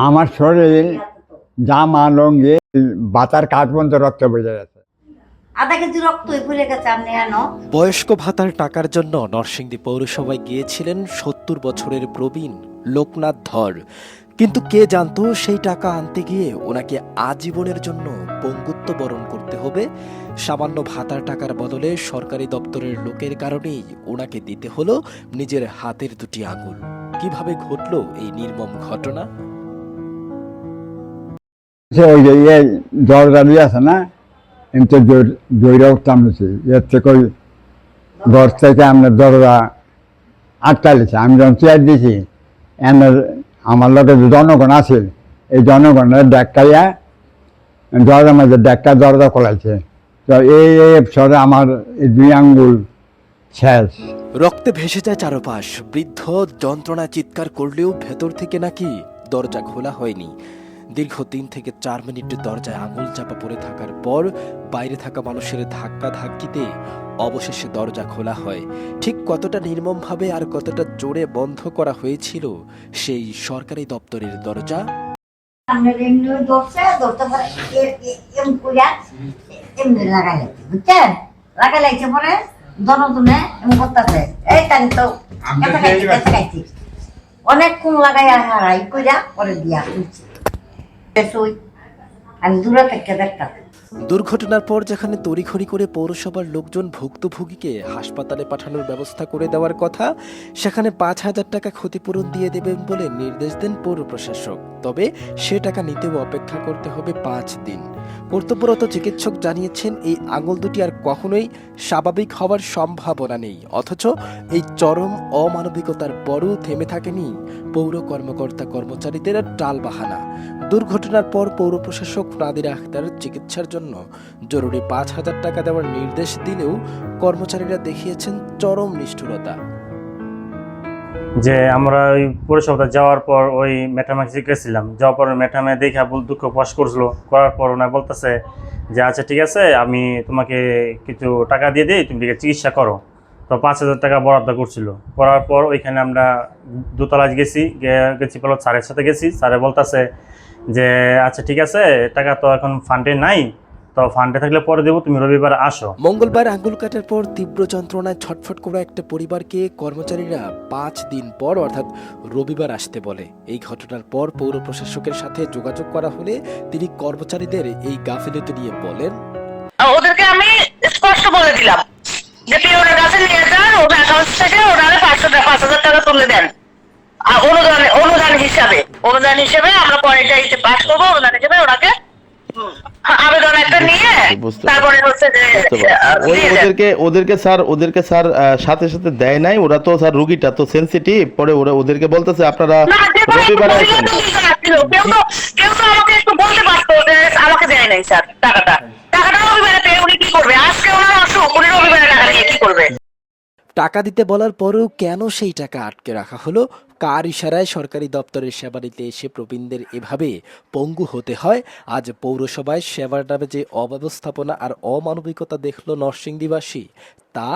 আমার শরীর জামা লঙ্গি বাতার কাঠ পর্যন্ত রক্ত বেজে গেছে। আধা কেজি রক্তই পড়ে গেছে। আপনি এনো বয়স্ক ভাতার টাকার জন্য নরসিংদী পৌরসভায় গিয়েছিলেন ৭০ বছরের প্রবীণ লোকনাথ ধর। কিন্তু কে জানতো সেই টাকা আনতে গিয়ে ওনাকে আজীবনের জন্য পঙ্গুত্ব বরণ করতে হবে। সামান্য ভাতার টাকার বদলে সরকারি দপ্তরের লোকের কারণেই ওনাকে দিতে হলো নিজের হাতের দুটি আঙুল। কিভাবে ঘটলো এই নির্মম ঘটনা? ওই যে দরজা দিয়ে আছে না, এমনি জয়রা উঠতাম এর থেকে ওই ঘর থেকে আমরা দরজা আটকালিছে। আমি যখন চেয়ার দিয়েছি আমার লোকে যে জনগণ আছে, এই জনগণের ডাক্কাইয়া দরজার মাঝে ডাক্কা দরজা খোলাইছে। তো এই সরে আমার এই 2 আঙ্গুল শেষ। রক্তে ভেসে যায় চারপাশ। বৃদ্ধ যন্ত্রণায় চিৎকার করলেও ভেতর থেকে নাকি দরজা খোলা হয়নি। দীর্ঘ 3 থেকে 4 মিনিট দরজায় আঙুল চাপা পড়ে থাকার পর বাইরে থাকা মানুষের ধাক্কা ধাক্কিতে অবশেষে দরজা খোলা হয়। ঠিক কতটা নির্মমভাবে আর কতটা জোরে বন্ধ করা হয়েছিল সেই সরকারি দপ্তরের দরজা? আমরা এমনি ধরতে পরে এমনি লাগাইছে, বুঝছেন? লাগাইছে পরে জনজনে এমন করতেছে, এই তাই তো খাইছি অনেকক্ষণ লাগাই হারাই কইরা পরে দিয়া তুলছি। আমি দূরে থেকে দেখতাম। দুর্ঘটনার পর যেখানে তড়িঘড়ি করে পৌরসভার লোকজন ভুক্তভোগীকে হাসপাতালে পাঠানোর ব্যবস্থা করে দেওয়ার কথা, সেখানে 5,000 টাকা ক্ষতিপূরণ দিয়ে দেবেন বলে নির্দেশ দেন পৌর প্রশাসক। তবে সে টাকা নিতেও অপেক্ষা করতে হবে 5 দিন। কর্তব্যরত চিকিৎসক জানিয়েছেন এই আঙুল দুটি আর কখনোই স্বাভাবিক হওয়ার সম্ভাবনা নেই। অথচ এই চরম অমানবিকতার পরও থেমে থাকেনি পৌর কর্মকর্তা কর্মচারীদের টালবাহানা। দুর্ঘটনার পর পৌর প্রশাসক নাদিরা আক্তার চিকিৎসার জন্য জরুরি 5,000 টাকা দেওয়ার নির্দেশ দিলেও কর্মচারীরা দেখিয়েছেন চরম নিষ্ঠুরতা। যে আমরা ওই পৌরসভা যাওয়ার পর ওই ম্যাডামকে জিজ্ঞেসছিলাম, যাওয়ার পর ম্যাডামে দেখা দুঃখ প্রকাশ করছিল। করার পর ওনা বলতেছে যে আচ্ছা ঠিক আছে, আমি তোমাকে কিছু টাকা দিয়ে দিই, তুমি চিকিৎসা করো। তো 5,000 টাকা বরাদ্দ করছিল। করার পর ওইখানে আমরা দোতলায় গেছি বলো স্যারের সাথে গেছি। স্যারে বলতেছে যে আচ্ছা ঠিক আছে, টাকা তো এখন ফান্ডে নাই, তো ফান্ডে থাকলে পরে দেবো, তুমি রবিবার আসো। মঙ্গলবার আঙ্গুল কাটার পর তীব্র যন্ত্রণায় ছটফট করা একটা পরিবারকে কর্মচারীরা 5 দিন পর অর্থাৎ রবিবার আসতে বলে। এই ঘটনার পর পৌর প্রশাসকের সাথে যোগাযোগ করা হলে তিনি কর্মচারীদের এই গাফিলতি নিয়ে বলেন, ওদেরকে আমি স্পষ্ট বলে দিলাম যে পিওনের কাছে নিয়ে যান, ওটা অ্যাকাউন্ট থেকে ওনারা 5,000 টাকা তুলে দেন অনুদান হিসাবে আমরা পরে এটা পাস করবো। অনুদান হিসেবে ওনাকে আবেদন একটা নিয়ে তারপরে হচ্ছে যে ওদেরকে স্যার সাথে সাথে দেয় নাই। ওরা তো স্যার রুগীটা তো সেনসিটিভ, পরে ওদেরকে বলতেছে আপনারা রবিবারে আসেন। কেউ তো আমাকে একটু বলতে পারতো যে আমাকে দেয় নাই স্যার টাকাটা রবিবারে পেয়ে উনি কি করবে? আজকে ওনার অসুখ, উনি রবিবারে টাকা নিয়ে কি করবে? টাকা দিতে বলার পরেও কেন সেই টাকা আটকে রাখা হলো? কার ইশারায় সরকারি দপ্তরের সেবা নিতে এসে প্রবীণদের এভাবে পঙ্গু হতে হয়? আজ পৌরসভায় সেবার নামে যে অব্যবস্থাপনা আর অমানবিকতা দেখল নরসিংদীবাসী, তা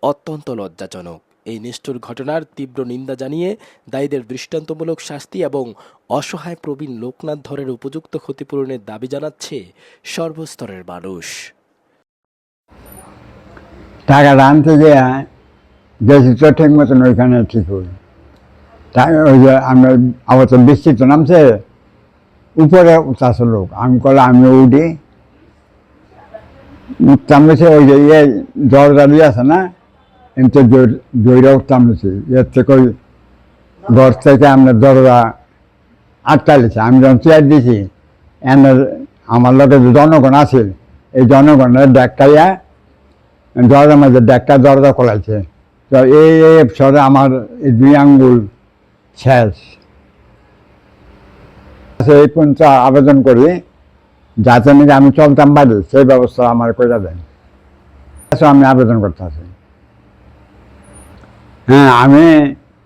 অত্যন্ত লজ্জাজনক। এই নিষ্ঠুর ঘটনার তীব্র নিন্দা জানিয়ে দায়ীদের দৃষ্টান্তমূলক শাস্তি এবং অসহায় প্রবীণ লোকনাথ ধরের উপযুক্ত ক্ষতিপূরণের দাবি জানাচ্ছে সর্বস্তরের মানুষ। টাকাটা আনতে গিয়ে গেছি তো ঠিক মতন ওইখানে ঠিক হই। ওই যে আমরা আবার তো বৃষ্টিতে নামছে, উপরে উঠাছে লোক। আমি করলে আমিও উঠি, উঠতাম গেছে। ওই যে দরজা দিয়ে আছে না, এমনি জয়রা উঠতাম গেছি। এর থেকে ওই ঘর থেকে আমরা দরজা আটকালিছে। আমি যখন চেয়ার দিয়েছি আমার লোকে যে জনগণ আছে, এই জনগণের ডাক্কাইয়া দরজার মাঝে ডাক্কা দরজা খোলাইছে। তো এই সরে আমার এই 2 আঙ্গুল শেষ। এই পর্যন্ত আবেদন করি যাতে নাকি আমি চলতাম বাড়ি, সেই ব্যবস্থা আমার করে দেন। আমি আবেদন করতে আছি। হ্যাঁ, আমি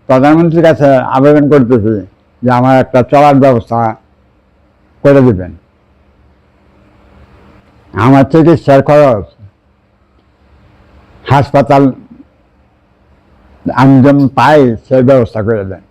প্রধানমন্ত্রীর কাছে আবেদন করতেছি যে আমার একটা চলার ব্যবস্থা করে দেবেন। আমার চিকিৎসার খরচ হাসপাতাল আমি যেমন পাই সেই ব্যবস্থা করে দেন।